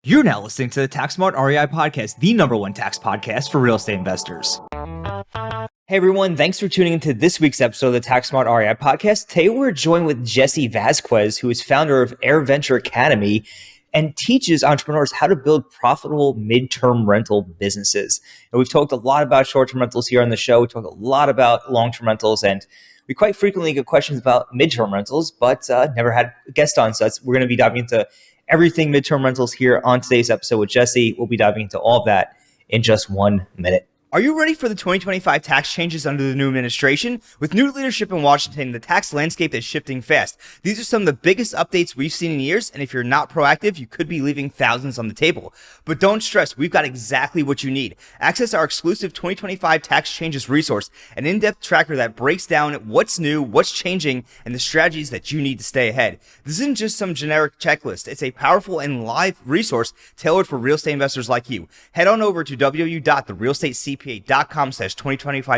You're now listening to the Tax Smart REI Podcast, the number one tax podcast for real estate investors. Hey everyone, thanks for tuning into this week's episode of the Tax Smart REI Podcast. Today we're joined with Jesse Vasquez, who is founder of AirVenture Academy and teaches entrepreneurs how to build profitable midterm rental businesses. And we've talked a lot about short-term rentals here on the show. We talk a lot about long-term rentals, and we quite frequently get questions about midterm rentals, but never had a guest on. So we're going to be diving into everything midterm rentals here on today's episode with Jesse. We'll be diving into all of that in just 1 minute. Are you ready for the 2025 tax changes under the new administration? With new leadership in Washington, the tax landscape is shifting fast. These are some of the biggest updates we've seen in years, and if you're not proactive, you could be leaving thousands on the table. But don't stress, we've got exactly what you need. Access our exclusive 2025 tax changes resource, an in-depth tracker that breaks down what's new, what's changing, and the strategies that you need to stay ahead. This isn't just some generic checklist. It's a powerful and live resource tailored for real estate investors like you. Head on over to www.therealestatecpa.com/2025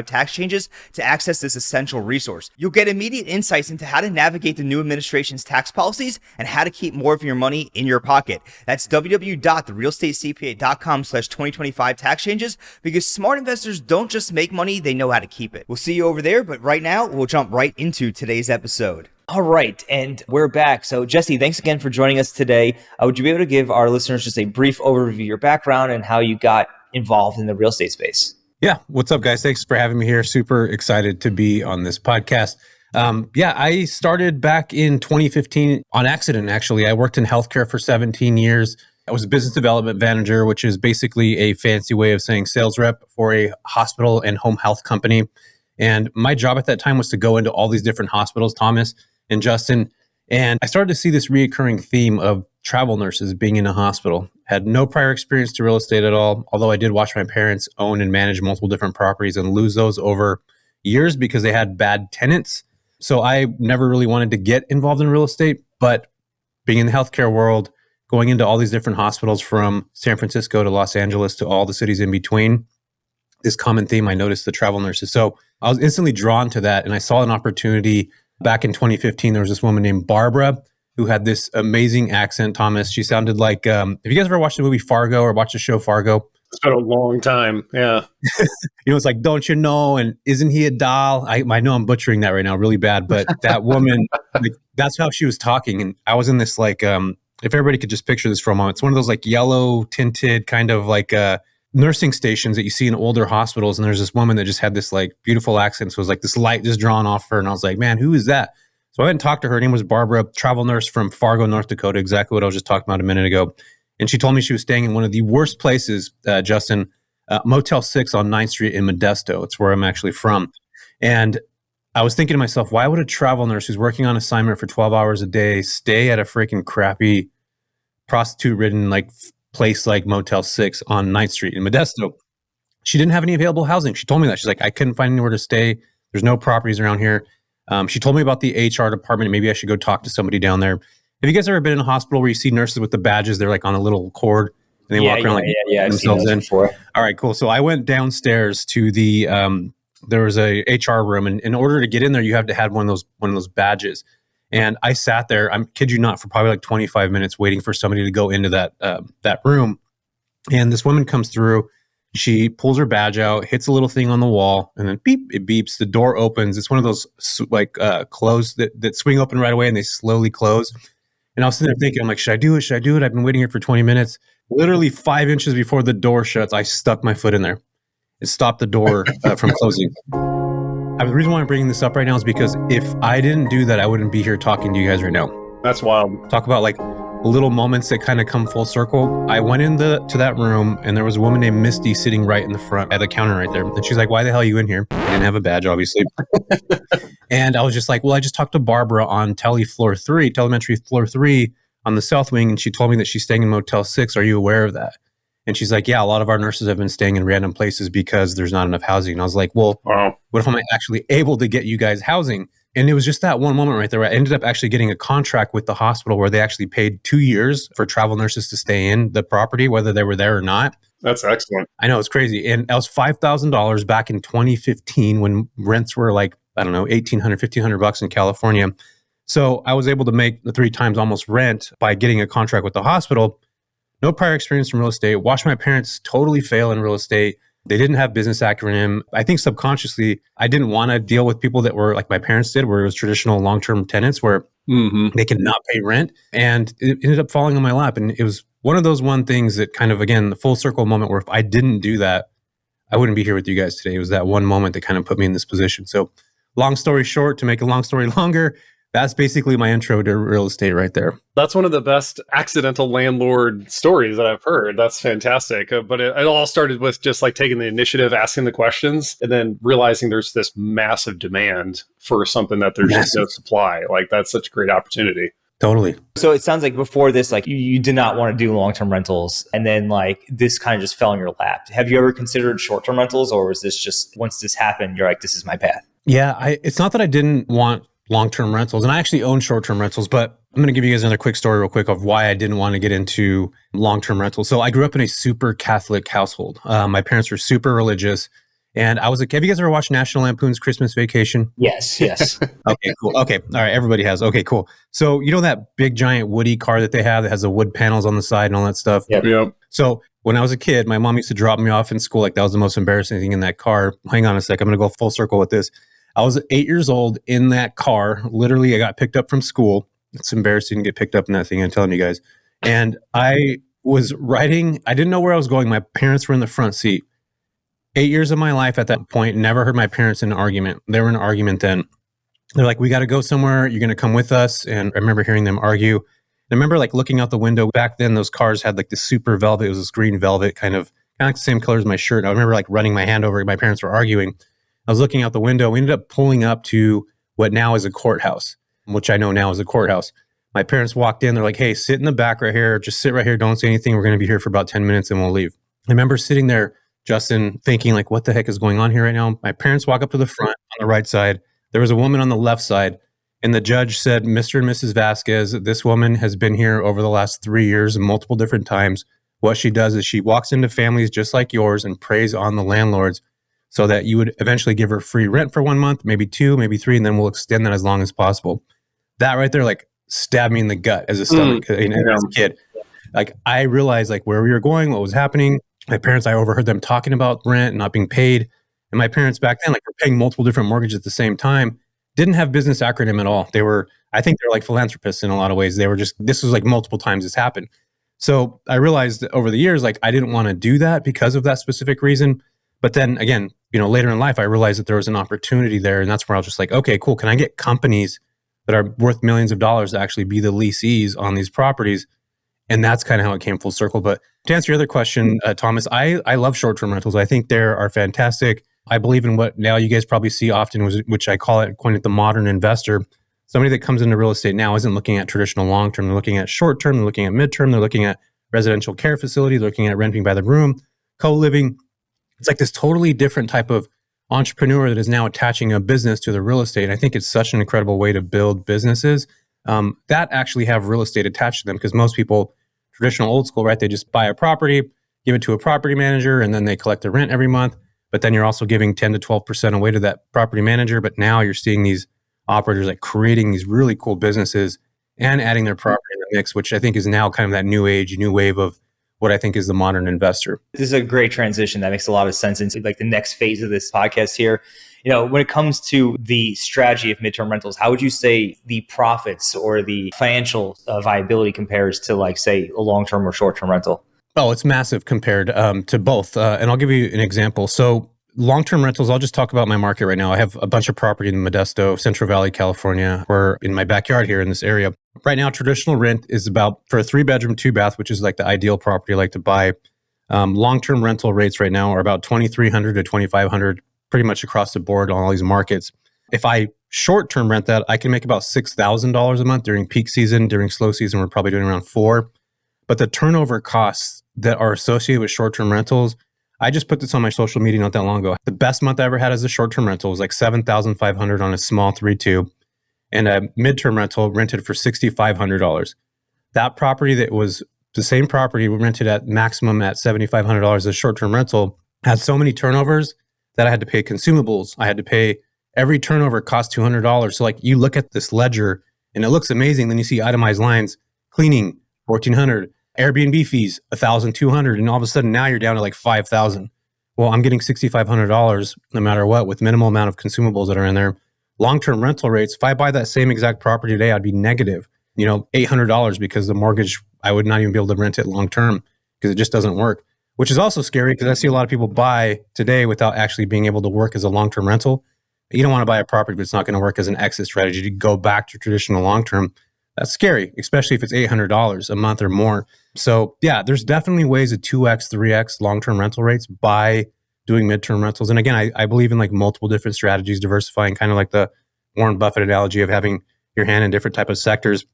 tax changes to access this essential resource. You'll get immediate insights into how to navigate the new administration's tax policies and how to keep more of your money in your pocket. That's www.therealestatecpa.com/2025 tax changes, because smart investors don't just make money, they know how to keep it. We'll see you over there, but right now we'll jump right into today's episode. All right, and we're back. So Jesse, thanks again for joining us today. Would you be able to give our listeners just a brief overview of your background and how you got involved in the real estate space? Yeah. What's up, guys? Thanks for having me here. Super excited to be on this podcast. I started back in 2015 on accident, actually. I worked in healthcare for 17 years. I was a business development manager, which is basically a fancy way of saying sales rep for a hospital and home health company. And my job at that time was to go into all these different hospitals, Thomas and Justin. And I started to see this reoccurring theme of travel nurses being in a hospital. Had no prior experience to real estate at all, although I did watch my parents own and manage multiple different properties and lose those over years because they had bad tenants. So I never really wanted to get involved in real estate, but being in the healthcare world, going into all these different hospitals from San Francisco to Los Angeles to all the cities in between, this common theme, I noticed the travel nurses. So I was instantly drawn to that, and I saw an opportunity. Back in 2015, there was this woman named Barbara who had this amazing accent, Thomas. She sounded like, have you guys ever watched the movie Fargo or watched the show Fargo? It's been a long time, yeah. It's like, don't you know, and isn't he a doll? I know I'm butchering that right now really bad, but that woman, that's how she was talking. And I was in this if everybody could just picture this for a moment, it's one of those yellow tinted kind of nursing stations that you see in older hospitals. And there's this woman that just had this beautiful accent. So it was this light just drawn off her. And I was like, man, who is that? So I went and talked to her. Her name was Barbara, travel nurse from Fargo, North Dakota, exactly what I was just talking about a minute ago. And she told me she was staying in one of the worst places, Justin, Motel 6 on 9th Street in Modesto. It's where I'm actually from. And I was thinking to myself, why would a travel nurse who's working on assignment for 12 hours a day stay at a freaking crappy prostitute-ridden place like Motel 6 on 9th Street in Modesto? She didn't have any available housing. She told me that. She's like, I couldn't find anywhere to stay. There's no properties around here. She told me about the HR department. Maybe I should go talk to somebody down there. Have you guys ever been in a hospital where you see nurses with the badges? They're on a little cord and they walk around themselves in. Before. All right, cool. So I went downstairs to the, there was a HR room, and in order to get in there, you have to have one of those badges. And I sat there, I kid you not, for probably 25 minutes waiting for somebody to go into that room. And this woman comes through. She pulls her badge out, hits a little thing on the wall, and then beep, it beeps. The door opens. It's one of those close that swing open right away, and they slowly close. And I was sitting there thinking, I'm like, should I do it? Should I do it? I've been waiting here for 20 minutes. Literally 5 inches before the door shuts, I stuck my foot in there. It stopped the door from closing. The reason why I'm bringing this up right now is because if I didn't do that, I wouldn't be here talking to you guys right now. That's wild. Talk about little moments that kind of come full circle. I went to that room, and there was a woman named Misty sitting right in the front at the counter right there. And she's like, why the hell are you in here? I didn't have a badge, obviously. And I was just like, well, I just talked to Barbara on telemetry floor 3 on the South Wing, and she told me that she's staying in Motel 6. Are you aware of that? And she's like, yeah, a lot of our nurses have been staying in random places because there's not enough housing. And I was like, well, wow. What if I'm actually able to get you guys housing? And it was just that one moment right there where I ended up actually getting a contract with the hospital where they actually paid 2 years for travel nurses to stay in the property, whether they were there or not. That's excellent. I know, it's crazy. And that was $5,000 back in 2015 when rents were $1,800, $1,500 in California. So I was able to make the 3 times almost rent by getting a contract with the hospital. no prior experience in real estate, watched my parents totally fail in real estate. They didn't have business acumen. I think subconsciously, I didn't want to deal with people that were like my parents did, where it was traditional long-term tenants where they could not pay rent. And it ended up falling on my lap. And it was one of those things that kind of, again, the full circle moment where if I didn't do that, I wouldn't be here with you guys today. It was that one moment that kind of put me in this position. So long story short, to make a long story longer, that's basically my intro to real estate right there. That's one of the best accidental landlord stories that I've heard. That's fantastic. But it all started with just like taking the initiative, asking the questions, and then realizing there's this massive demand for something that there's just no supply. Like that's such a great opportunity. Totally. So it sounds like before this, like you did not want to do long-term rentals, and then like this kind of just fell in your lap. Have you ever considered short-term rentals, or was this just once this happened, you're like, this is my path? Yeah, it's not that I didn't want long-term rentals, and I actually own short-term rentals, but I'm going to give you guys another quick story real quick of why I didn't want to get into long-term rentals. So I grew up in a super Catholic household. My parents were super religious. And I was like, have you guys ever watched National Lampoon's Christmas Vacation? Yes. Okay, cool. Okay. All right. Everybody has. Okay, cool. So you know that big giant Woody car that they have that has the wood panels on the side and all that stuff? Yep. So when I was a kid, my mom used to drop me off in school. Like that was the most embarrassing thing in that car. Hang on a sec. I'm going to go full circle with this. I was 8 years old in that car. Literally, I got picked up from school. It's embarrassing to get picked up in that thing, I'm telling you guys. And I was riding. I didn't know where I was going. My parents were in the front seat. 8 years of my life at that point, never heard my parents in an argument. They were in an argument then. They're like, we got to go somewhere. You're going to come with us. And I remember hearing them argue. And I remember like looking out the window. Back then, those cars had like this super velvet. It was this green velvet, kind of like the same color as my shirt. And I remember like running my hand over it. My parents were arguing. I was looking out the window. We ended up pulling up to what now is a courthouse, which I know now is a courthouse. My parents walked in. They're like, hey, sit in the back right here. Just sit right here. Don't say anything. We're going to be here for about 10 minutes and we'll leave. I remember sitting there, Justin, thinking like, what the heck is going on here right now? My parents walk up to the front on the right side. There was a woman on the left side. And the judge said, Mr. and Mrs. Vasquez, this woman has been here over the last 3 years multiple different times. What she does is she walks into families just like yours and preys on the landlords so that you would eventually give her free rent for 1 month, maybe 2, maybe 3, and then we'll extend that as long as possible. That right there, like stabbed me in the gut as a stomach, as a kid. Like I realized like where we were going, what was happening. My parents, I overheard them talking about rent not being paid. And my parents back then, like were paying multiple different mortgages at the same time, didn't have business acronym at all. I think they're like philanthropists in a lot of ways. This was like multiple times this happened. So I realized that over the years, like I didn't want to do that because of that specific reason. But then again, later in life, I realized that there was an opportunity there. And that's where I was just like, okay, cool. Can I get companies that are worth millions of dollars to actually be the leasees on these properties? And that's kind of how it came full circle. But to answer your other question, Thomas, I love short-term rentals. I think they are fantastic. I believe in what now you guys probably see often, which I call it the modern investor. Somebody that comes into real estate now isn't looking at traditional long-term. They're looking at short-term. They're looking at midterm. They're looking at residential care facility. They're looking at renting by the room, co-living. It's like this totally different type of entrepreneur that is now attaching a business to the real estate. And I think it's such an incredible way to build businesses that actually have real estate attached to them, because most people, traditional old school, right? They just buy a property, give it to a property manager, and then they collect the rent every month. But then you're also giving 10 to 12% away to that property manager. But now you're seeing these operators like creating these really cool businesses and adding their property in the mix, which I think is now kind of that new age, new wave of what I think is the modern investor. This is a great transition. That makes a lot of sense into like the next phase of this podcast here. When it comes to the strategy of midterm rentals, how would you say the profits or the financial viability compares to like, say, a long-term or short-term rental? Oh, it's massive compared to both. And I'll give you an example. So long-term rentals, I'll just talk about my market right now. I have a bunch of property in Modesto, Central Valley, California. We're in my backyard here in this area. Right now, traditional rent is about, for a 3-bedroom, 2-bath, which is like the ideal property I like to buy. Long-term rental rates right now are about $2,300 to $2,500, pretty much across the board on all these markets. If I short-term rent that, I can make about $6,000 a month during peak season. During slow season, we're probably doing around $4,000. But the turnover costs that are associated with short-term rentals, I just put this on my social media not that long ago. The best month I ever had as a short-term rental was like $7,500 on a small 3-2, and a midterm rental rented for $6,500. That property that was the same property rented at maximum at $7,500 as a short-term rental had so many turnovers that I had to pay consumables. I had to pay every turnover cost $200. So like you look at this ledger and it looks amazing. Then you see itemized lines, cleaning, $1,400, Airbnb fees, $1,200. And all of a sudden now you're down to like $5,000. Well, I'm getting $6,500 no matter what with minimal amount of consumables that are in there. Long-term rental rates, if I buy that same exact property today, I'd be negative, $800 because the mortgage, I would not even be able to rent it long-term because it just doesn't work, which is also scary because I see a lot of people buy today without actually being able to work as a long-term rental. You don't want to buy a property, but it's not going to work as an exit strategy to go back to traditional long-term. That's scary, especially if it's $800 a month or more. So yeah, there's definitely ways to 2x, 3x long-term rental rates by doing midterm rentals. And again, I believe in like multiple different strategies, diversifying, kind of like the Warren Buffett analogy of having your hand in different type of sectors.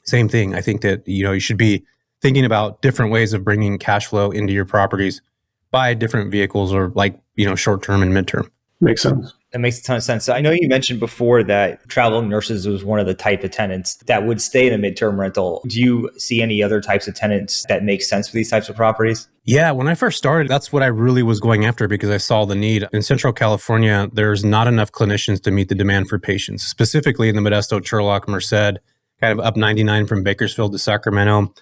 Same thing. I think that, you should be thinking about different ways of bringing cash flow into your properties by different vehicles or like, short-term and midterm. Makes sense. That makes a ton of sense. So I know you mentioned before that traveling nurses was one of the type of tenants that would stay in a midterm rental. Do you see any other types of tenants that make sense for these types of properties? Yeah, when I first started, that's what I really was going after because I saw the need. In Central California, there's not enough clinicians to meet the demand for patients, specifically in the Modesto, Turlock, Merced, kind of up 99 from Bakersfield to Sacramento.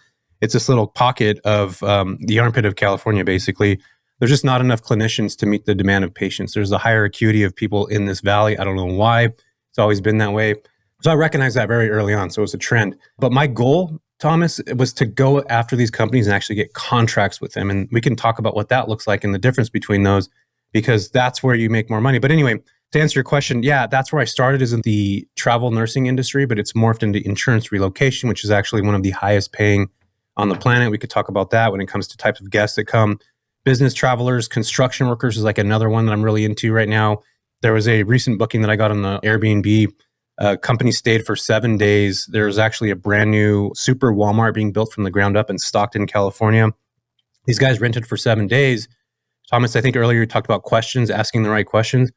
It's this little pocket of the armpit of California, basically. There's just not enough clinicians to meet the demand of patients. There's a higher acuity of people in this valley. I don't know why. It's always been that way. So I recognized that very early on. So it's a trend. But my goal, Thomas, was to go after these companies and actually get contracts with them. And we can talk about what that looks like and the difference between those, because that's where you make more money. But anyway, to answer your question, yeah, that's where I started, is in the travel nursing industry, but it's morphed into insurance relocation, which is actually one of the highest paying on the planet. We could talk about that when it comes to types of guests that come. Business travelers, construction workers is like another one that I'm really into right now. There was a recent booking that I got on the Airbnb. Company stayed for 7 days. There was actually a brand new super Walmart being built from the ground up in Stockton, California. These guys rented for 7 days. Thomas, I think earlier you talked about questions, asking the right questions.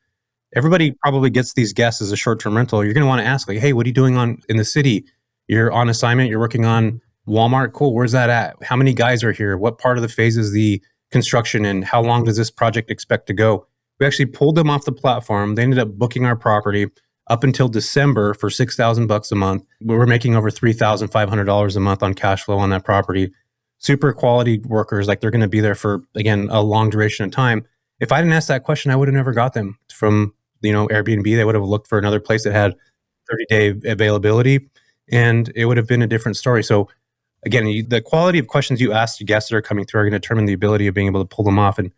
Everybody probably gets these guests as a short-term rental. You're going to want to ask, like, hey, what are you doing in the city? You're on assignment. You're working on Walmart. Cool. Where's that at? How many guys are here? What part of the phase is the construction and how long does this project expect to go? We actually pulled them off the platform. They ended up booking our property up until December for $6,000 a month. We're making over $3,500 a month on cash flow on that property. Super quality workers, like they're going to be there for, again, a long duration of time. If I didn't ask that question, I would have never got them from, Airbnb. They would have looked for another place that had 30-day availability, and it would have been a different story. So again, the quality of questions you ask to guests that are coming through are going to determine the ability of being able to pull them off. And,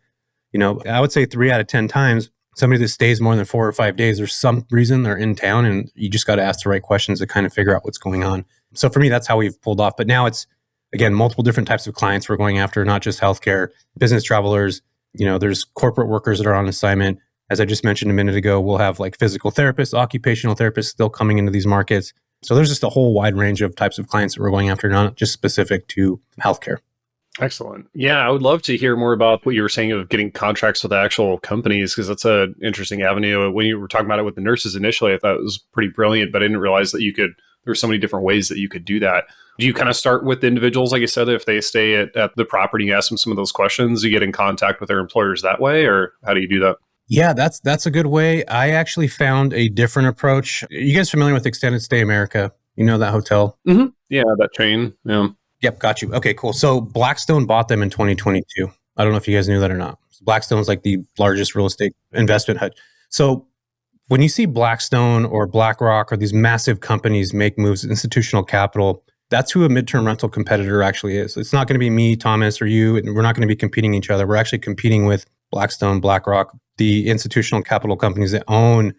I would say 3 out of 10 times, somebody that stays more than 4 or 5 days, there's some reason they're in town, and you just got to ask the right questions to kind of figure out what's going on. So for me, that's how we've pulled off. But now it's, again, multiple different types of clients we're going after, not just healthcare, business travelers. There's corporate workers that are on assignment. As I just mentioned a minute ago, we'll have like physical therapists, occupational therapists still coming into these markets. So there's just a whole wide range of types of clients that we're going after, not just specific to healthcare. Excellent. Yeah, I would love to hear more about what you were saying of getting contracts with the actual companies, because that's an interesting avenue. When you were talking about it with the nurses initially, I thought it was pretty brilliant, but I didn't realize that there were so many different ways that you could do that. Do you kind of start with individuals, like you said, if they stay at the property, you ask them some of those questions, you get in contact with their employers that way, or how do you do that? Yeah, that's a good way. I actually found a different approach. You guys familiar with Extended Stay America? You know that hotel? Mm-hmm. Yeah, that chain. Yeah. Yep, got you. Okay, cool. So Blackstone bought them in 2022. I don't know if you guys knew that or not. Blackstone's like the largest real estate investment hub. So when you see Blackstone or BlackRock or these massive companies make moves, institutional capital, that's who a midterm rental competitor actually is. It's not going to be me, Thomas, or you. And we're not going to be competing each other. We're actually competing with Blackstone, BlackRock, the institutional capital companies that own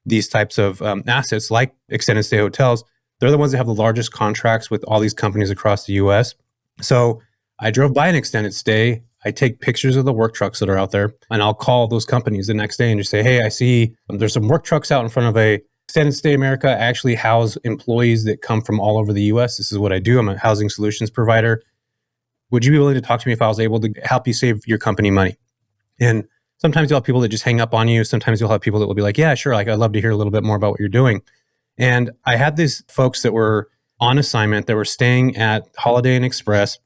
these types of assets like extended stay hotels. They're the ones that have the largest contracts with all these companies across the US. So I drove by an extended stay. I take pictures of the work trucks that are out there, and I'll call those companies the next day and just say, hey, I see there's some work trucks out in front of a Extended Stay America. I actually house employees that come from all over the US. This is what I do. I'm a housing solutions provider. Would you be willing to talk to me if I was able to help you save your company money? And sometimes you'll have people that just hang up on you. Sometimes you'll have people that will be like, yeah, sure. Like, I'd love to hear a little bit more about what you're doing. And I had these folks that were on assignment that were staying at Holiday Inn Express,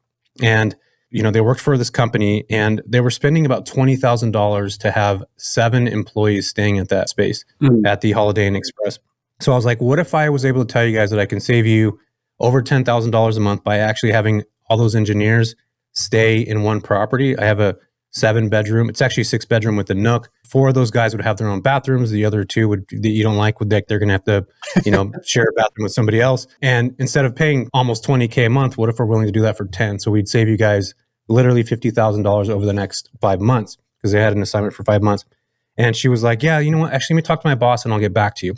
and they worked for this company, and they were spending about $20,000 to have 7 employees staying at that space at the Holiday Inn Express. So I was like, what if I was able to tell you guys that I can save you over $10,000 a month by actually having all those engineers stay in one property. I have a 7-bedroom. It's actually a 6-bedroom with a nook. 4 of those guys would have their own bathrooms. The other 2 would that you don't like would they're going to have to, share a bathroom with somebody else. And instead of paying almost $20K a month, what if we're willing to do that for 10? So we'd save you guys literally $50,000 over the next 5 months because they had an assignment for 5 months. And she was like, yeah, you know what? Actually, let me talk to my boss and I'll get back to you.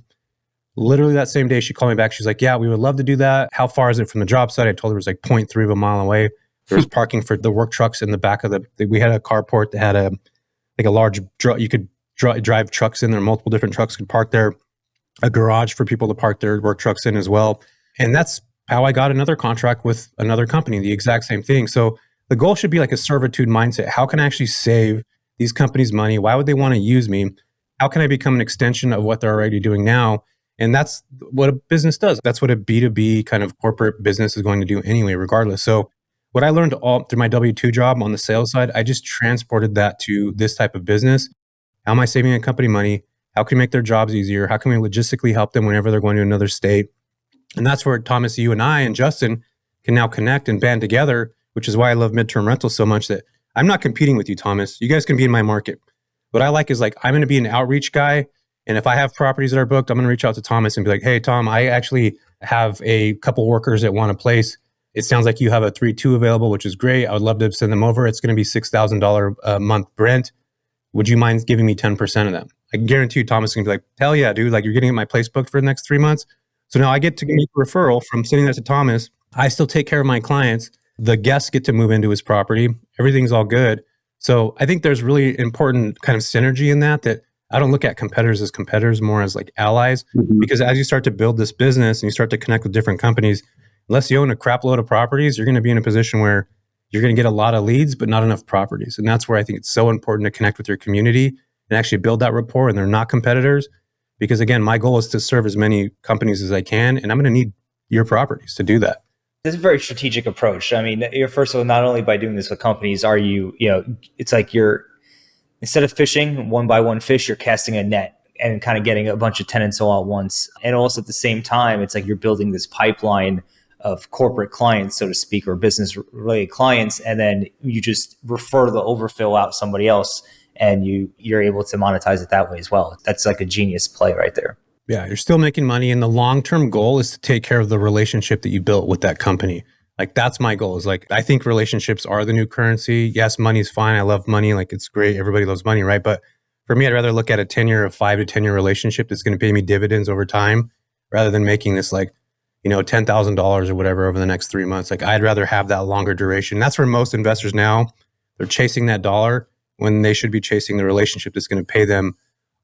Literally that same day, she called me back. She's like, yeah, we would love to do that. How far is it from the job site? I told her it was like 0.3 of a mile away. There was parking for the work trucks in the back of we had a carport that had a large, you could drive trucks in there. Multiple different trucks could park there. A garage for people to park their work trucks in as well. And that's how I got another contract with another company, the exact same thing. So the goal should be like a servitude mindset. How can I actually save these companies money? Why would they want to use me? How can I become an extension of what they're already doing now? And that's what a business does. That's what a B2B kind of corporate business is going to do anyway, regardless. So what I learned all through my W-2 job on the sales side, I just transported that to this type of business. How am I saving a company money? How can we make their jobs easier? How can we logistically help them whenever they're going to another state? And that's where Thomas, you and I and Justin can now connect and band together, which is why I love Midterm Rental so much that I'm not competing with you, Thomas. You guys can be in my market. What I like is like, I'm going to be an outreach guy. And if I have properties that are booked, I'm going to reach out to Thomas and be like, hey, Tom, I actually have a couple workers that want a place. It sounds like you have a 3-2 available, which is great. I would love to send them over. It's going to be $6,000 a month rent. Would you mind giving me 10% of them? I can guarantee you Thomas is going to be like, hell yeah, dude. Like you're getting my place booked for the next 3 months. So now I get to make a referral from sending that to Thomas. I still take care of my clients. The guests get to move into his property. Everything's all good. So I think there's really important kind of synergy in that I don't look at competitors as competitors, more as like allies. Mm-hmm. Because as you start to build this business and you start to connect with different companies, unless you own a crap load of properties, you're going to be in a position where you're going to get a lot of leads, but not enough properties. And that's where I think it's so important to connect with your community and actually build that rapport. And they're not competitors. Because again, my goal is to serve as many companies as I can. And I'm going to need your properties to do that. This is a very strategic approach. I mean, first of all, not only by doing this with companies, it's like instead of fishing one by one fish, you're casting a net and kind of getting a bunch of tenants all at once. And also at the same time, it's like you're building this pipeline of corporate clients, so to speak, or business related clients. And then you just refer the overfill out to somebody else and you're able to monetize it that way as well. That's like a genius play right there. Yeah, you're still making money. And the long-term goal is to take care of the relationship that you built with that company. Like that's my goal is like, I think relationships are the new currency. Yes, money's fine. I love money. Like it's great. Everybody loves money, right? But for me, I'd rather look at a 5 to 10 year relationship that's going to pay me dividends over time rather than making this like, $10,000 or whatever over the next 3 months. Like I'd rather have that longer duration. That's where most investors now, they're chasing that dollar when they should be chasing the relationship that's going to pay them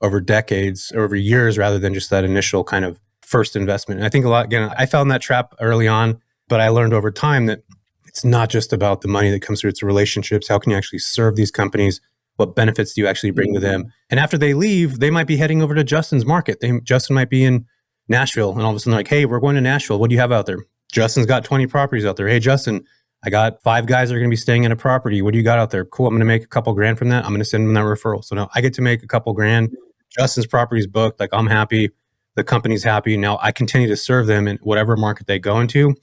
over decades, or over years, rather than just that initial kind of first investment. And I think I fell in that trap early on, but I learned over time that it's not just about the money that comes through, it's the relationships. How can you actually serve these companies? What benefits do you actually bring to them? And after they leave, they might be heading over to Justin's market. Justin might be in Nashville, and all of a sudden they're like, hey, we're going to Nashville. What do you have out there? Justin's got 20 properties out there. Hey, Justin, I got 5 guys that are going to be staying in a property. What do you got out there? Cool. I'm going to make a couple grand from that. I'm going to send them that referral. So now I get to make a couple grand. Justin's property's booked. Like I'm happy. The company's happy. Now I continue to serve them in whatever market they go into,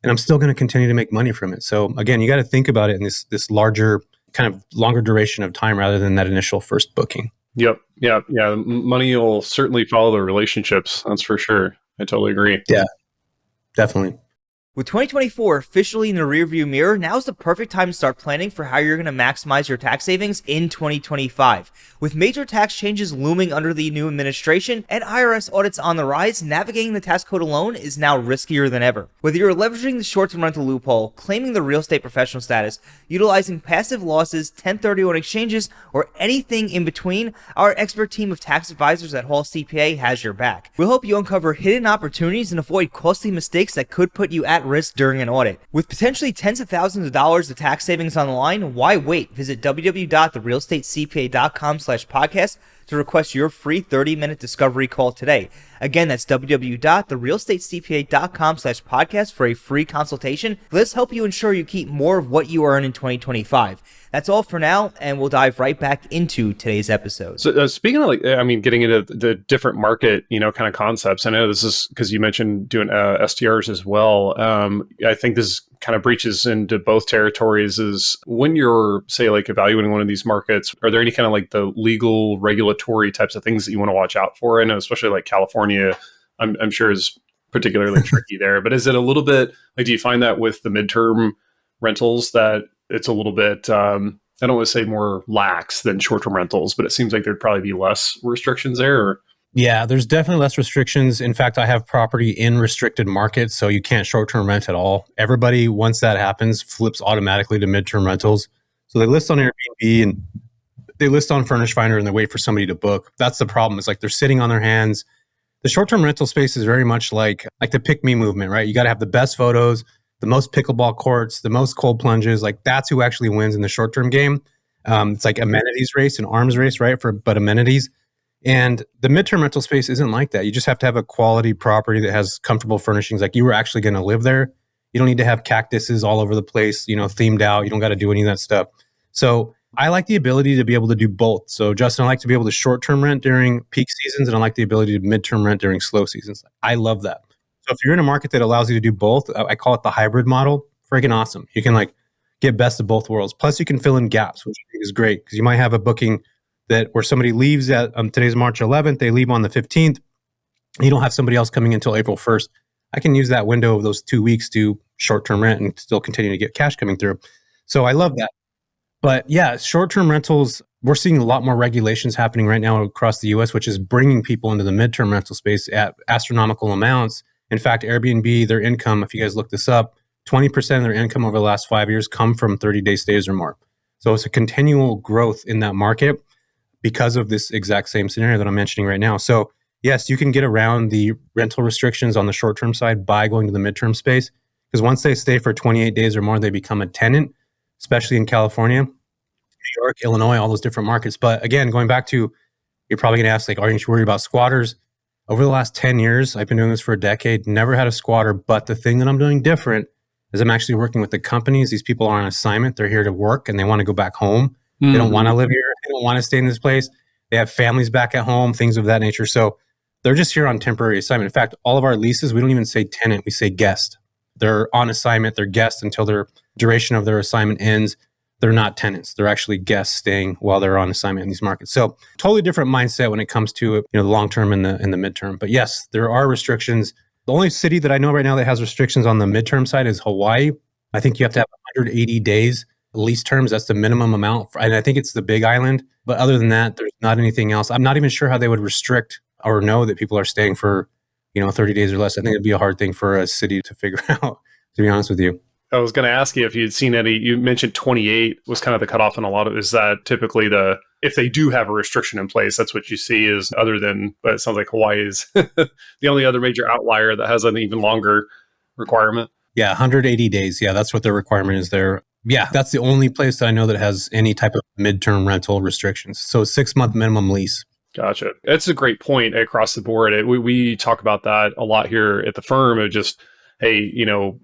and I'm still going to continue to make money from it. So again, you got to think about it in this larger kind of longer duration of time rather than that initial first booking. Yep. Yeah. Money will certainly follow the relationships. That's for sure. I totally agree. Yeah, definitely. With 2024 officially in the rearview mirror, now's the perfect time to start planning for how you're going to maximize your tax savings in 2025. With major tax changes looming under the new administration and IRS audits on the rise, navigating the tax code alone is now riskier than ever. Whether you're leveraging the short-term rental loophole, claiming the real estate professional status, utilizing passive losses, 1031 exchanges, or anything in between, our expert team of tax advisors at Hall CPA has your back. We'll help you uncover hidden opportunities and avoid costly mistakes that could put you at risk during an audit. With potentially tens of thousands of dollars of tax savings on the line, why wait? Visit www.therealestatecpa.com/podcast to request your free 30-minute discovery call today. Again, that's www.therealestatecpa.com/podcast for a free consultation. Let's help you ensure you keep more of what you earn in 2025. That's all for now, and we'll dive right back into today's episode. So speaking of getting into the different market, kind of concepts, I know this is because you mentioned doing STRs as well. I think this is kind of breaches into both territories is when you're, say, like evaluating one of these markets, are there any kind of like the legal regulatory types of things that you want to watch out for? I know especially like California, I'm sure is particularly tricky there, but is it a little bit like, do you find that with the midterm rentals that it's a little bit, I don't want to say more lax than short-term rentals, but it seems like there'd probably be less restrictions there? Or? Yeah, there's definitely less restrictions. In fact, I have property in restricted markets, so you can't short-term rent at all. Everybody, once that happens, flips automatically to midterm rentals. So they list on Airbnb and they list on Furnish Finder and they wait for somebody to book. That's the problem. It's like they're sitting on their hands. The short-term rental space is very much like the pick me movement, right? You got to have the best photos, the most pickleball courts, the most cold plunges. Like that's who actually wins in the short-term game. It's like amenities race and arms race, right? But amenities. And the midterm rental space isn't like that. You just have to have a quality property that has comfortable furnishings. Like you were actually going to live there. You don't need to have cactuses all over the place, themed out. You don't got to do any of that stuff. So I like the ability to be able to do both. So Justin, I like to be able to short-term rent during peak seasons, and I like the ability to midterm rent during slow seasons. I love that. So if you're in a market that allows you to do both, I call it the hybrid model. Freaking awesome. You can get best of both worlds. Plus you can fill in gaps, which I think is great because you might have a booking that where somebody leaves at today's March 11th, they leave on the 15th. You don't have somebody else coming until April 1st. I can use that window of those 2 weeks to short-term rent and still continue to get cash coming through. So I love that. But yeah, short-term rentals, we're seeing a lot more regulations happening right now across the US, which is bringing people into the midterm rental space at astronomical amounts. In fact, Airbnb, their income, if you guys look this up, 20% of their income over the last 5 years come from 30-day stays or more. So it's a continual growth in that market because of this exact same scenario that I'm mentioning right now. So yes, you can get around the rental restrictions on the short-term side by going to the midterm space. Because once they stay for 28 days or more, they become a tenant, especially in California, New York, Illinois, all those different markets. But again, going back to, you're probably going to ask, are you worried about squatters? Over the last 10 years, I've been doing this for a decade, never had a squatter. But the thing that I'm doing different is I'm actually working with the companies. These people are on assignment. They're here to work and they want to go back home. They don't want to live here. They don't want to stay in this place. They have families back at home, things of that nature. So they're just here on temporary assignment. In fact, all of our leases, we don't even say tenant, we say guest. They're on assignment, they're guests until their duration of their assignment ends. They're not tenants. They're actually guests staying while they're on assignment in these markets. So totally different mindset when it comes to the long term and the midterm. But yes, there are restrictions. The only city that I know right now that has restrictions on the midterm side is Hawaii. I think you have to have 180 days lease terms. That's the minimum amount. And I think it's the Big Island. But other than that, there's not anything else. I'm not even sure how they would restrict or know that people are staying for 30 days or less. I think it'd be a hard thing for a city to figure out, to be honest with you. I was going to ask you if you'd seen any, you mentioned 28 was kind of the cutoff in a lot of, is that typically if they do have a restriction in place, that's what you see is but it sounds like Hawaii is the only other major outlier that has an even longer requirement. Yeah, 180 days. Yeah, that's what their requirement is there. Yeah, that's the only place that I know that has any type of midterm rental restrictions. So 6-month minimum lease. Gotcha. That's a great point across the board. We talk about that a lot here at the firm of just, hey,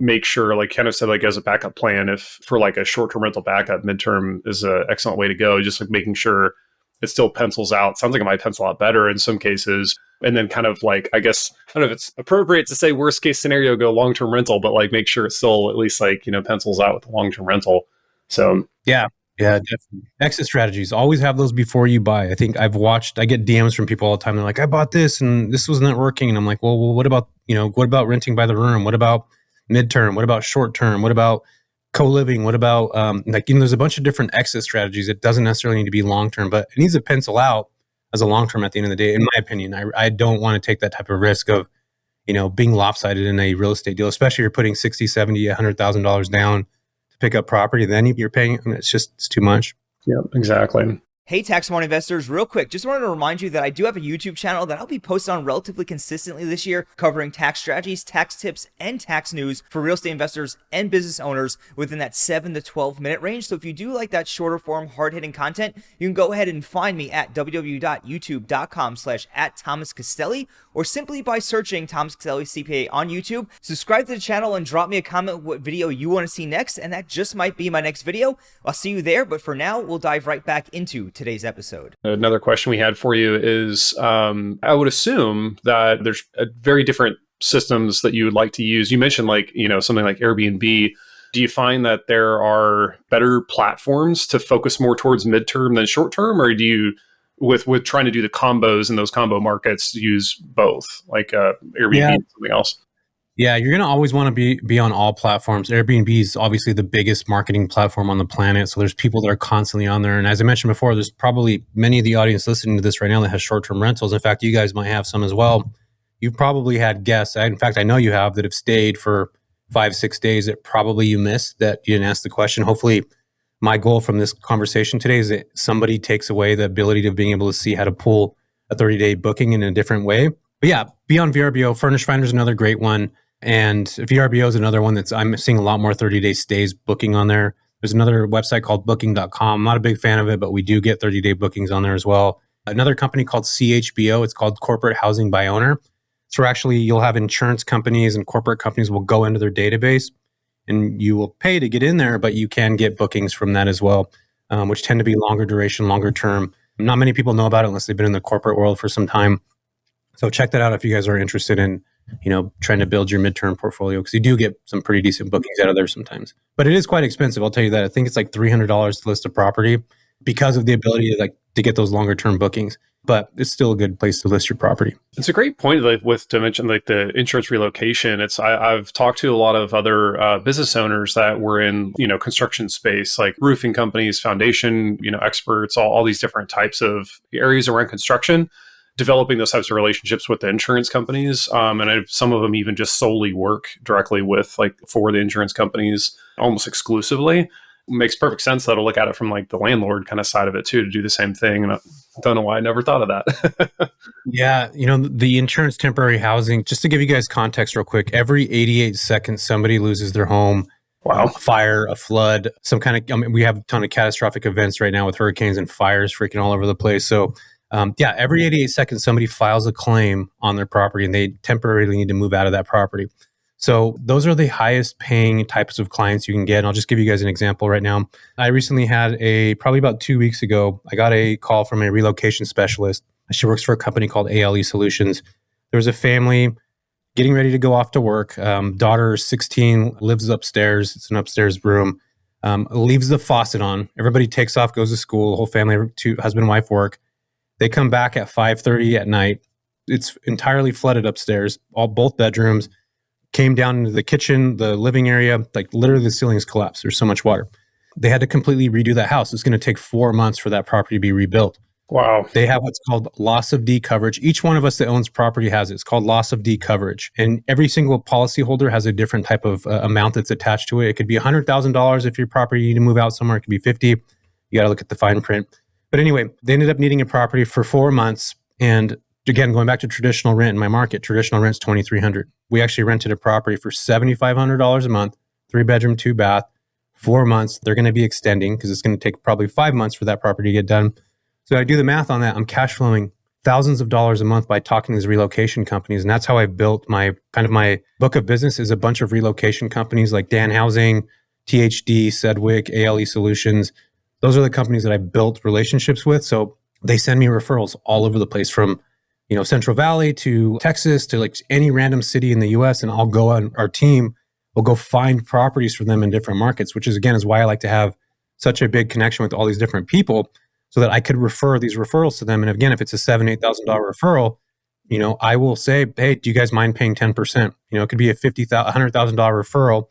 make sure, like Kenneth said, like as a backup plan, if for like a short-term rental backup, midterm is an excellent way to go. Just like making sure it still pencils out. Sounds like it might pencil out better in some cases. And then kind of like, I guess, I don't know if it's appropriate to say worst case scenario, go long-term rental, but like make sure it still at least pencils out with the long-term rental. So yeah, definitely. Exit strategies, always have those before you buy. I think I get DMs from people all the time. They're like, I bought this and this was not working. And I'm like, well, what about renting by the room? What about midterm? What about short term? What about co-living? What about, there's a bunch of different exit strategies. It doesn't necessarily need to be long-term, but it needs to pencil out as a long-term at the end of the day. In my opinion, I don't want to take that type of risk of, being lopsided in a real estate deal, especially if you're putting $60, $70, $100,000 down to pick up property, then you're paying, it's too much. Yeah, exactly. Hey, Tax Smart investors, real quick, just wanted to remind you that I do have a YouTube channel that I'll be posting on relatively consistently this year, covering tax strategies, tax tips, and tax news for real estate investors and business owners within that 7 to 12 minute range. So if you do like that shorter form, hard-hitting content, you can go ahead and find me at www.youtube.com/@ThomasCastelli, or simply by searching Thomas Castelli CPA on YouTube. Subscribe to the channel and drop me a comment what video you want to see next, and that just might be my next video. I'll see you there, but for now, we'll dive right back into today's episode. Another question we had for you is, I would assume that there's very different systems that you would like to use. You mentioned something like Airbnb. Do you find that there are better platforms to focus more towards midterm than short term, or do you, with trying to do the combos in those combo markets, use both, like Airbnb and something else? Yeah, you're going to always want to be on all platforms. Airbnb is obviously the biggest marketing platform on the planet. So there's people that are constantly on there. And as I mentioned before, there's probably many of the audience listening to this right now that has short-term rentals. In fact, you guys might have some as well. You've probably had guests. In fact, I know you have that have stayed for 5-6 days that probably you missed, that you didn't ask the question. Hopefully, my goal from this conversation today is that somebody takes away the ability of being able to see how to pull a 30-day booking in a different way. But yeah, be on VRBO. Furnish Finder is another great one. And VRBO is another one I'm seeing a lot more 30-day stays booking on there. There's another website called booking.com. I'm not a big fan of it, but we do get 30-day bookings on there as well. Another company called CHBO, it's called Corporate Housing by Owner. So actually, you'll have insurance companies and corporate companies will go into their database and you will pay to get in there, but you can get bookings from that as well, which tend to be longer duration, longer term. Not many people know about it unless they've been in the corporate world for some time. So check that out if you guys are interested in, trying to build your midterm portfolio, because you do get some pretty decent bookings out of there sometimes. But it is quite expensive. I'll tell you that. I think it's like $300 to list a property because of the ability to get those longer term bookings. But it's still a good place to list your property. It's a great point to mention the insurance relocation. I've talked to a lot of other business owners that were in construction space, like roofing companies, foundation experts, all these different types of areas around construction, developing those types of relationships with the insurance companies. And some of them even just solely work directly for the insurance companies almost exclusively. Makes perfect sense though to look at it from the landlord kind of side of it too, to do the same thing. And I don't know why I never thought of that. Yeah. The insurance temporary housing, just to give you guys context real quick, every 88 seconds, somebody loses their home. Wow. A fire, a flood, some kind of, we have a ton of catastrophic events right now with hurricanes and fires freaking all over the place. So every 88 seconds, somebody files a claim on their property and they temporarily need to move out of that property. So those are the highest paying types of clients you can get. And I'll just give you guys an example right now. I recently had probably about 2 weeks ago, I got a call from a relocation specialist. She works for a company called ALE Solutions. There was a family getting ready to go off to work. Daughter 16, lives upstairs. It's an upstairs room. Leaves the faucet on. Everybody takes off, goes to school. The whole family, husband and wife work. They come back at 5:30 at night. It's entirely flooded upstairs, both bedrooms. Came down into the kitchen, the living area, literally the ceilings collapsed. There's so much water. They had to completely redo that house. It's going to take 4 months for that property to be rebuilt. Wow. They have what's called loss of D coverage. Each one of us that owns property has it. It's called loss of D coverage. And every single policyholder has a different type of amount that's attached to it. It could be $100,000 if your property you need to move out somewhere. It could be 50. You got to look at the fine print. But anyway, they ended up needing a property for 4 months. And again, going back to traditional rent in my market, traditional rent's $2,300. We actually rented a property for $7,500 a month, 3-bedroom, 2-bath, 4 months. They're going to be extending because it's going to take probably 5 months for that property to get done. So I do the math on that. I'm cash flowing thousands of dollars a month by talking to these relocation companies. And that's how I built my book of business is a bunch of relocation companies like Dan Housing, THD, Sedgwick, ALE Solutions. Those are the companies that I built relationships with. So they send me referrals all over the place from Central Valley to Texas to any random city in the US. And I'll go on, our team will go find properties for them in different markets, which is why I like to have such a big connection with all these different people so that I could refer these referrals to them. And again, if it's a $7,000, $8,000 referral, I will say, hey, do you guys mind paying 10%? It could be a $100,000 referral.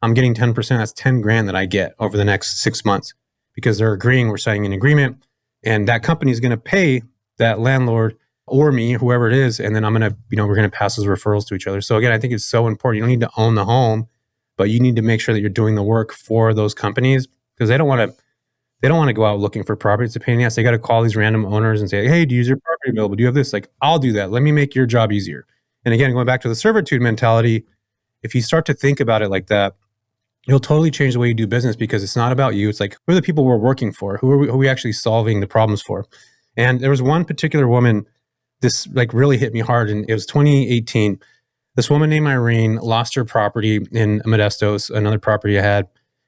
I'm getting 10%. That's 10 grand that I get over the next 6 months because they're agreeing, we're signing an agreement, and that company is going to pay that landlord or me, whoever it is, and then I'm going to, we're going to pass those referrals to each other. So again, I think it's so important. You don't need to own the home, but you need to make sure that you're doing the work for those companies because they don't want to go out looking for property. It's a pain in the ass. They got to call these random owners and say, hey, do you use your property available? Do you have this? I'll do that. Let me make your job easier. And again, going back to the servitude mentality, if you start to think about it like that, you'll totally change the way you do business because it's not about you. It's who are the people we're working for? Who are we actually solving the problems for? And there was one particular woman, this really hit me hard. And it was 2018. This woman named Irene lost her property in Modestos, another property I had.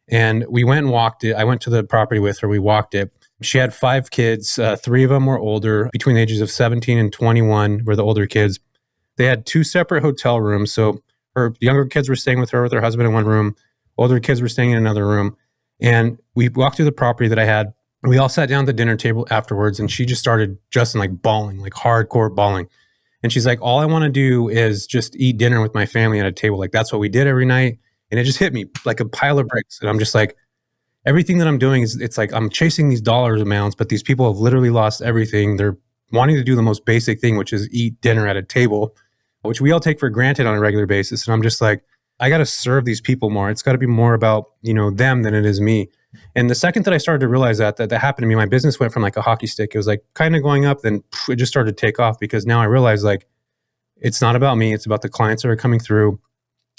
And we went and walked it. I went to the property with her. We walked it. She had 5 kids. 3 of them were older, between the ages of 17 and 21 were the older kids. They had 2 separate hotel rooms. So her younger kids were staying with her husband in one room. Older kids were staying in another room. And we walked through the property that I had. We all sat down at the dinner table afterwards, and she just started Justin like bawling, like hardcore bawling. And she's like, all I want to do is just eat dinner with my family at a table. Like that's what we did every night. And it just hit me like a pile of bricks. And I'm just like, everything that I'm doing is, it's like I'm chasing these dollar amounts, but these people have literally lost everything. They're wanting to do the most basic thing, which is eat dinner at a table, which we all take for granted on a regular basis. And I'm just like, I got to serve these people more. It's got to be more about, them than it is me. And the second that I started to realize that happened to me, my business went from like a hockey stick. It was like kind of going up, then it just started to take off, because now I realize like, it's not about me. It's about the clients that are coming through.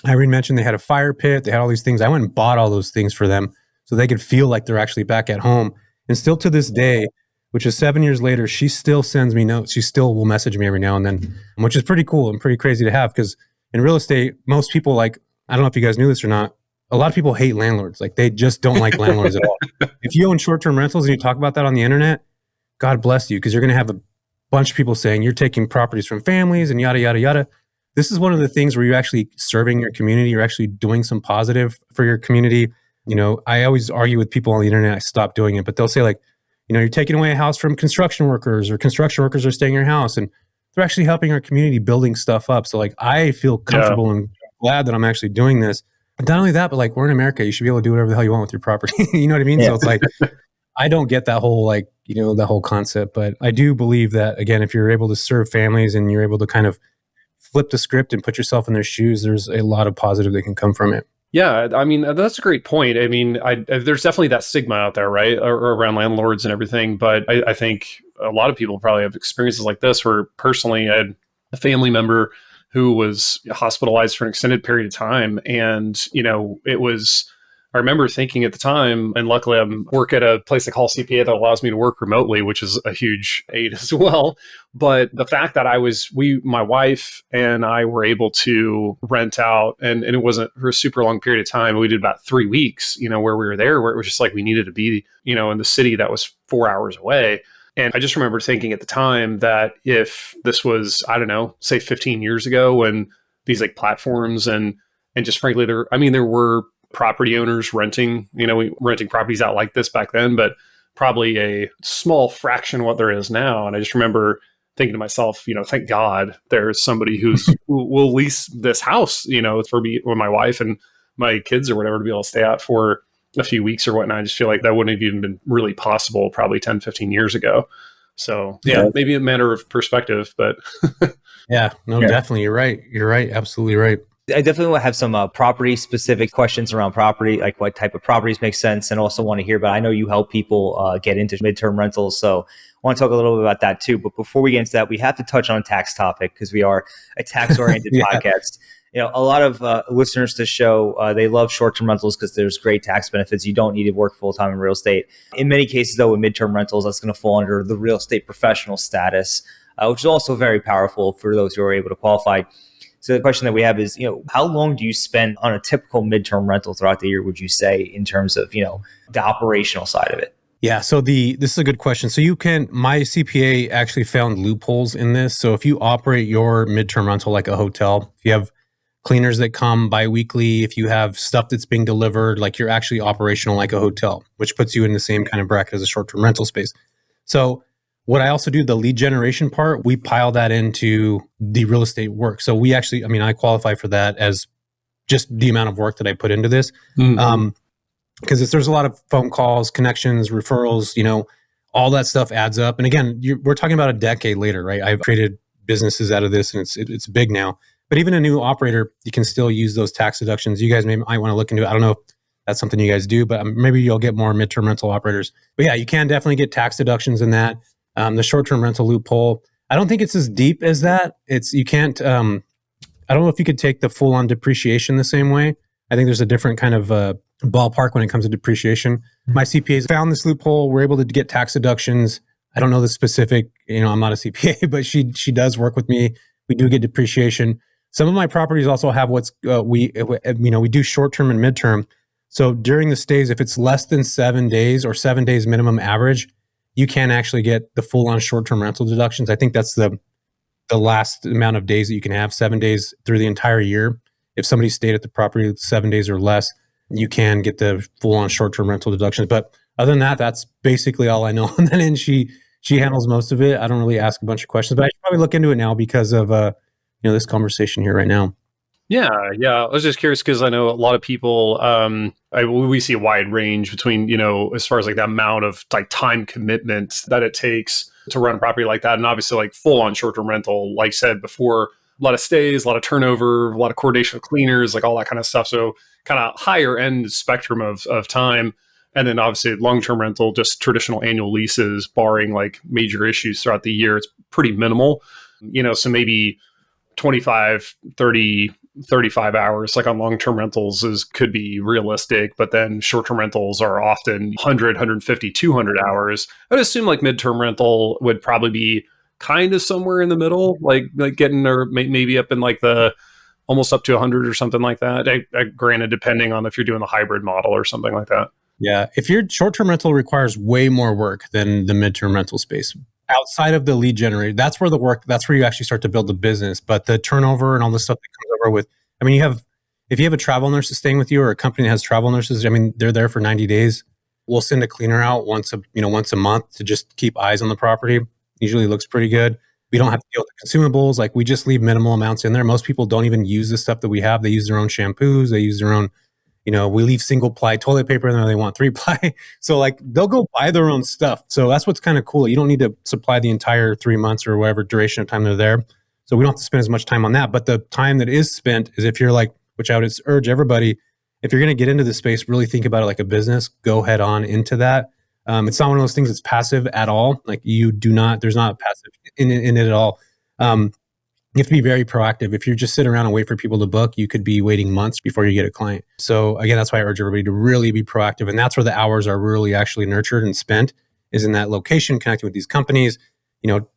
Irene mentioned they had a fire pit. They had all these things. I went and bought all those things for them so they could feel like they're actually back at home. And still to this day, which is 7 years later, she still sends me notes. She still will message me every now and then, which is pretty cool and pretty crazy to have, because in real estate, most people, like, I don't know if you guys knew this or not, a lot of people hate landlords. Like they just don't like landlords at all. If you own short-term rentals and you talk about that on the internet, God bless you, because you're going to have a bunch of people saying you're taking properties from families and yada, yada, yada. This is one of the things where you're actually serving your community. You're actually doing some positive for your community. I always argue with people on the internet. I stopped doing it, but they'll say like, you're taking away a house from construction workers, or construction workers are staying in your house, and they're actually helping our community building stuff up. So like, I feel comfortable and glad that I'm actually doing this. But not only that, but like, we're in America, you should be able to do whatever the hell you want with your property. You know what I mean? Yeah. So it's like, I don't get that whole like, that whole concept, but I do believe that, again, if you're able to serve families and you're able to kind of flip the script and put yourself in their shoes, there's a lot of positive that can come from it. Yeah, I mean, that's a great point. I mean, there's definitely that stigma out there, right, around landlords and everything. But I think a lot of people probably have experiences like this, where personally I had a family member who was hospitalized for an extended period of time. And, it was, I remember thinking at the time, and luckily I work at a place they call CPA that allows me to work remotely, which is a huge aid as well. But the fact that my wife and I were able to rent out, and it wasn't for a super long period of time. We did about 3 weeks, where we were there, where it was just like we needed to be, in the city that was 4 hours away. And I just remember thinking at the time that if this was, I don't know, say 15 years ago, when these like platforms and just frankly, there were property owners renting properties out like this back then, but probably a small fraction of what there is now. And I just remember thinking to myself, thank God there's somebody who will lease this house, for me or my wife and my kids or whatever to be able to stay out for a few weeks or whatnot. I just feel like that wouldn't have even been really possible probably 10, 15 years ago. So yeah, maybe a matter of perspective, but definitely. You're right. You're right. Absolutely right. I definitely will have some property specific questions around property, like what type of properties make sense, and also want to hear about, I know you help people get into midterm rentals. So I want to talk a little bit about that too. But before we get into that, we have to touch on a tax topic, because we are a tax oriented podcast. A lot of listeners to the show, they love short-term rentals because there's great tax benefits. You don't need to work full-time in real estate. In many cases, though, with midterm rentals, that's going to fall under the real estate professional status, which is also very powerful for those who are able to qualify. So the question that we have is, how long do you spend on a typical midterm rental throughout the year, would you say, in terms of, the operational side of it? Yeah. So this is a good question. So my CPA actually found loopholes in this. So if you operate your midterm rental like a hotel, if you have cleaners that come bi-weekly, if you have stuff that's being delivered, like you're actually operational like a hotel, which puts you in the same kind of bracket as a short-term rental space. So what I also do, the lead generation part, we pile that into the real estate work. So we actually, I qualify for that as just the amount of work that I put into this. Mm-hmm. Because there's a lot of phone calls, connections, referrals, all that stuff adds up. And again, we're talking about a decade later, right? I've created businesses out of this, and it's big now. But even a new operator, you can still use those tax deductions. You guys might want to look into it. I don't know if that's something you guys do, but maybe you'll get more midterm rental operators. But yeah, you can definitely get tax deductions in that. The short-term rental loophole, I don't think it's as deep as that. You can't, I don't know if you could take the full-on depreciation the same way. I think there's a different kind of ballpark when it comes to depreciation. My CPAs found this loophole. We're able to get tax deductions. I don't know the specific, I'm not a CPA, but she does work with me. We do get depreciation. Some of my properties also have we do short-term and midterm. So during the stays, if it's less than 7 days or 7 days minimum average, you can actually get the full-on short-term rental deductions. I think that's the last amount of days that you can have, 7 days through the entire year. If somebody stayed at the property 7 days or less, you can get the full-on short-term rental deductions. But other than that, that's basically all I know. And then she handles most of it. I don't really ask a bunch of questions, but I should probably look into it now because of this conversation here right now. Yeah. I was just curious because I know a lot of people, we see a wide range between, as far as like the amount of like time commitment that it takes to run a property like that. And obviously like full on short-term rental, like I said before, a lot of stays, a lot of turnover, a lot of coordination with cleaners, like all that kind of stuff. So kind of higher end spectrum of time. And then obviously long-term rental, just traditional annual leases, barring like major issues throughout the year, it's pretty minimal, so maybe 25, 30, 35 hours like on long-term rentals could be realistic, but then short-term rentals are often 100, 150, 200 hours. I'd assume like midterm rental would probably be kind of somewhere in the middle, like getting or maybe up in like the almost up to 100 or something like that. Granted, depending on if you're doing the hybrid model or something like that. Yeah. If your short-term rental requires way more work than the midterm rental space, outside of the lead generator, that's where you actually start to build the business. But the turnover and all the stuff that comes over with, if you have a travel nurse that's staying with you or a company that has travel nurses, they're there for 90 days. We'll send a cleaner out once a month to just keep eyes on the property. Usually looks pretty good. We don't have to deal with the consumables. Like we just leave minimal amounts in there. Most people don't even use the stuff that we have. They use their own shampoos. They use their own, we leave single ply toilet paper and then they want 3-ply. So like they'll go buy their own stuff. So that's what's kind of cool. You don't need to supply the entire 3 months or whatever duration of time they're there. So we don't have to spend as much time on that. But the time that is spent is if you're like, which I would urge everybody, if you're going to get into this space, really think about it like a business, go head on into that. It's not one of those things that's passive at all. Like there's not passive in it at all. You have to be very proactive. If you just sit around and wait for people to book, you could be waiting months before you get a client. So again, that's why I urge everybody to really be proactive. And that's where the hours are really actually nurtured and spent, is in that location, connecting with these companies,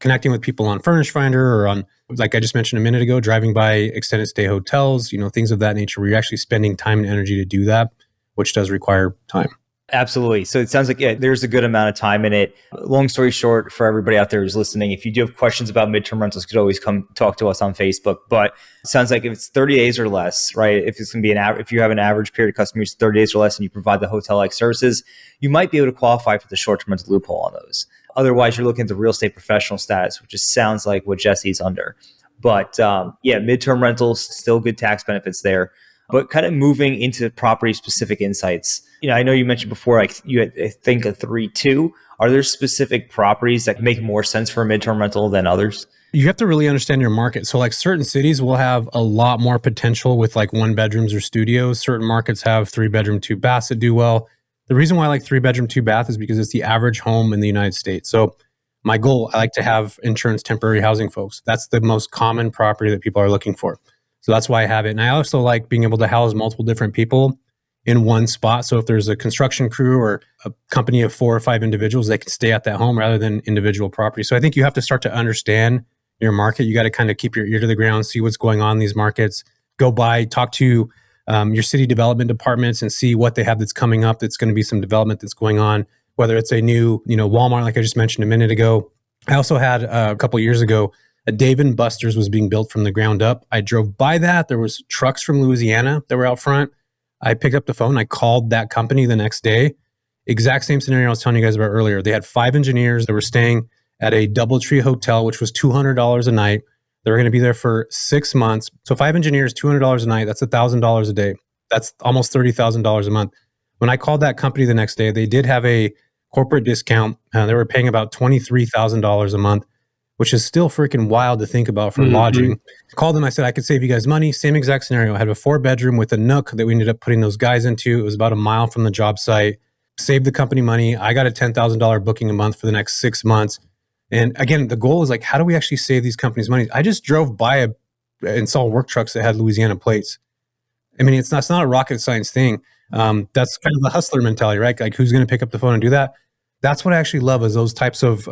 connecting with people on Furnish Finder or on, like I just mentioned a minute ago, driving by extended stay hotels, things of that nature where you're actually spending time and energy to do that, which does require time. Absolutely. So it sounds like there's a good amount of time in it. Long story short, for everybody out there who's listening, if you do have questions about midterm rentals, you could always come talk to us on Facebook. But it sounds like if it's 30 days or less, right? If it's going to be if you have an average period of customers 30 days or less, and you provide the hotel-like services, you might be able to qualify for the short-term rental loophole on those. Otherwise, you're looking at the real estate professional status, which just sounds like what Jesse's under. But midterm rentals, still good tax benefits there. But kind of moving into property-specific insights. I know you mentioned before, like you had, I think, a 3-2. Are there specific properties that make more sense for a midterm rental than others? You have to really understand your market. So like certain cities will have a lot more potential with like 1 bedrooms or studios. Certain markets have 3-bedroom, 2 baths that do well. The reason why I like 3-bedroom, 2 bath is because it's the average home in the United States. So my goal, I like to have insurance temporary housing folks. That's the most common property that people are looking for. So that's why I have it. And I also like being able to house multiple different people in one spot. So if there's a construction crew or a company of 4 or 5 individuals, they can stay at that home rather than individual property. So I think you have to start to understand your market. You got to kind of keep your ear to the ground, see what's going on in these markets, go by, talk to your city development departments and see what they have that's coming up. That's going to be some development that's going on, whether it's a new, Walmart, like I just mentioned a minute ago. I also had a couple of years ago, a Dave & Buster's was being built from the ground up. I drove by that. There was trucks from Louisiana that were out front. I picked up the phone. I called that company the next day. Exact same scenario I was telling you guys about earlier. They had 5 engineers that were staying at a DoubleTree hotel, which was $200 a night. They were going to be there for 6 months. So 5 engineers, $200 a night. That's $1,000 a day. That's almost $30,000 a month. When I called that company the next day, they did have a corporate discount. They were paying about $23,000 a month, which is still freaking wild to think about for lodging. I called them. I said, I could save you guys money. Same exact scenario. I had a 4-bedroom with a nook that we ended up putting those guys into. It was about a mile from the job site. Saved the company money. I got a $10,000 booking a month for the next 6 months. And again, the goal is like, how do we actually save these companies money? I just drove by and saw work trucks that had Louisiana plates. I mean, it's not a rocket science thing. That's kind of the hustler mentality, right? Like who's going to pick up the phone and do that? That's what I actually love, is those types of,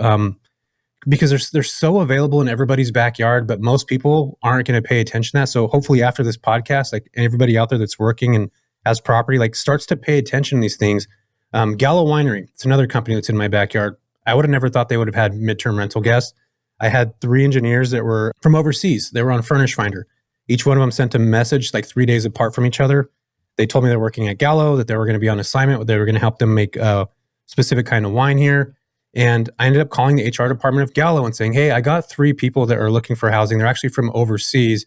because they're so available in everybody's backyard, but most people aren't going to pay attention to that. So hopefully after this podcast, like everybody out there that's working and has property, like starts to pay attention to these things. Gallo Winery, it's another company that's in my backyard. I would have never thought they would have had midterm rental guests. I had 3 engineers that were from overseas. They were on Furnish Finder. Each one of them sent a message like 3 days apart from each other. They told me they're working at Gallo, that they were going to be on assignment, they were going to help them make a specific kind of wine here. And I ended up calling the HR department of Gallo and saying, hey, I got 3 people that are looking for housing. They're actually from overseas.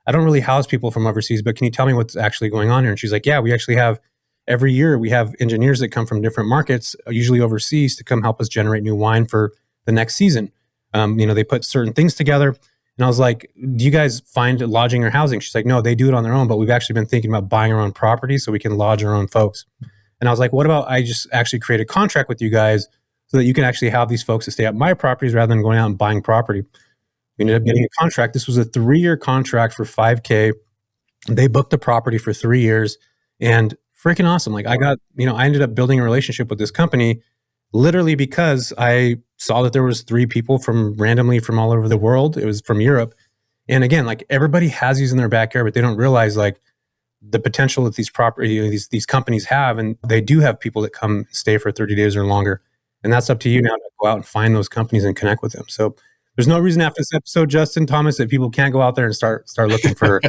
I don't really house people from overseas, but can you tell me what's actually going on here? And she's like, yeah, we actually have, every year we have engineers that come from different markets, usually overseas, to come help us generate new wine for the next season. They put certain things together. And I was like, do you guys find lodging or housing? She's like, no, they do it on their own, but we've actually been thinking about buying our own property so we can lodge our own folks. And I was like, what about I just actually create a contract with you guys so that you can actually have these folks to stay at my properties rather than going out and buying property. We ended up getting a contract. This was a 3-year contract for $5,000. They booked the property for 3 years and freaking awesome. Like I ended up building a relationship with this company literally because I saw that there was 3 people randomly from all over the world. It was from Europe. And again, like everybody has these in their backyard, but they don't realize like the potential that these these companies have. And they do have people that come stay for 30 days or longer. And that's up to you now to go out and find those companies and connect with them. So there's no reason after this episode, Justin, Thomas, that people can't go out there and start looking for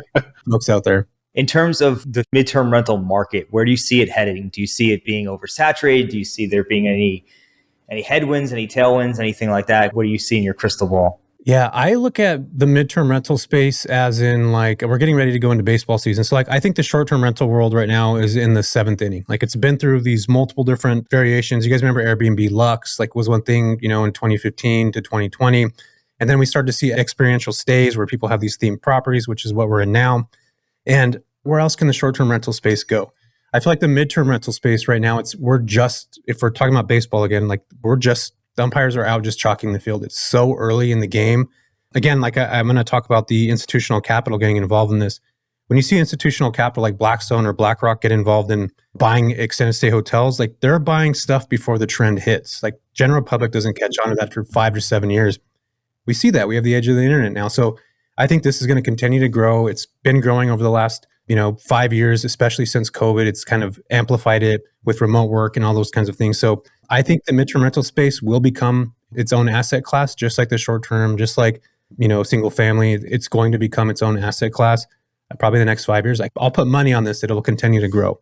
folks out there. In terms of the midterm rental market, where do you see it heading? Do you see it being oversaturated? Do you see there being any headwinds, any tailwinds, anything like that? What do you see in your crystal ball? Yeah, I look at the midterm rental space as in like, we're getting ready to go into baseball season. So like, I think the short-term rental world right now is in the 7th inning. Like it's been through these multiple different variations. You guys remember Airbnb Lux, like was one thing, in 2015 to 2020. And then we started to see experiential stays where people have these themed properties, which is what we're in now. And where else can the short-term rental space go? I feel like the midterm rental space right now, if we're talking about baseball again, like the umpires are out just chalking the field. It's so early in the game. Again, like I'm going to talk about the institutional capital getting involved in this. When you see institutional capital like Blackstone or BlackRock get involved in buying extended stay hotels, like they're buying stuff before the trend hits. Like general public doesn't catch on to that for 5 to 7 years. We see that. We have the edge of the internet now. So I think this is going to continue to grow. It's been growing over the last 5 years, especially since COVID. It's kind of amplified it with remote work and all those kinds of things. So I think the midterm rental space will become its own asset class, just like the short term, just like, single family. It's going to become its own asset class probably the next 5 years. I'll put money on this that it'll continue to grow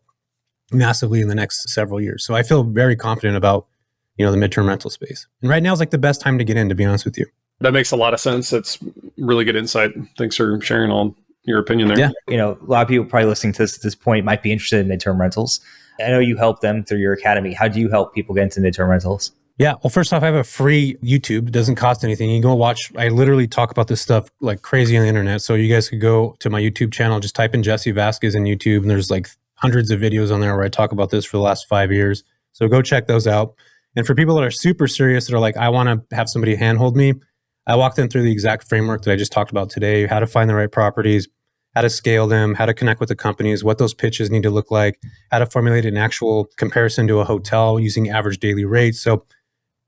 massively in the next several years. So I feel very confident about, the midterm rental space. And right now is like the best time to get in, to be honest with you. That makes a lot of sense. That's really good insight. Thanks for sharing all your opinion there. Yeah. A lot of people probably listening to this at this point might be interested in midterm rentals. I know you help them through your academy. How do you help people get into midterm rentals? Yeah. Well, first off, I have a free YouTube. It doesn't cost anything. You can go watch. I literally talk about this stuff like crazy on the internet. So you guys could go to my YouTube channel, just type in Jesse Vasquez in YouTube. And there's like hundreds of videos on there where I talk about this for the last 5 years. So go check those out. And for people that are super serious, that are like, I want to have somebody handhold me, I walk them through the exact framework that I just talked about today, how to find the right properties, how to scale them, how to connect with the companies, what those pitches need to look like, how to formulate an actual comparison to a hotel using average daily rates. So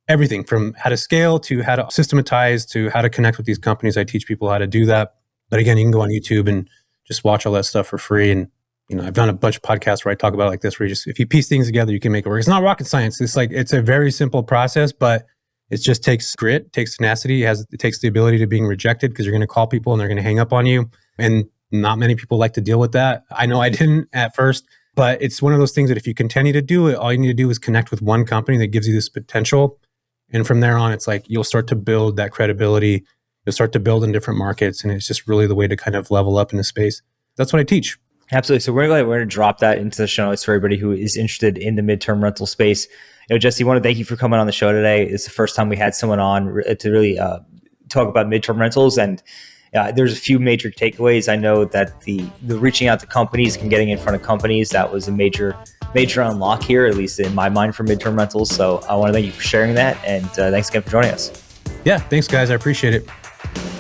everything from how to scale to how to systematize to how to connect with these companies. I teach people how to do that. But again, you can go on YouTube and just watch all that stuff for free. And I've done a bunch of podcasts where I talk about it like this, where if you piece things together, you can make it work. It's not rocket science. It's a very simple process, but it just takes grit, takes tenacity. It takes the ability to being rejected, because you're going to call people and they're going to hang up on you. And not many people like to deal with that. I know I didn't at first, but it's one of those things that if you continue to do it, all you need to do is connect with one company that gives you this potential. And from there on, it's like you'll start to build that credibility. You'll start to build in different markets. And it's just really the way to kind of level up in the space. That's what I teach. Absolutely. So we're going to drop that into the show notes for everybody who is interested in the midterm rental space. Jesse, I want to thank you for coming on the show today. It's the first time we had someone on to really talk about midterm rentals. And there's a few major takeaways. I know that the reaching out to companies and getting in front of companies, that was a major unlock here, at least in my mind, for midterm rentals. So I want to thank you for sharing that. And thanks again for joining us. Yeah, thanks, guys. I appreciate it.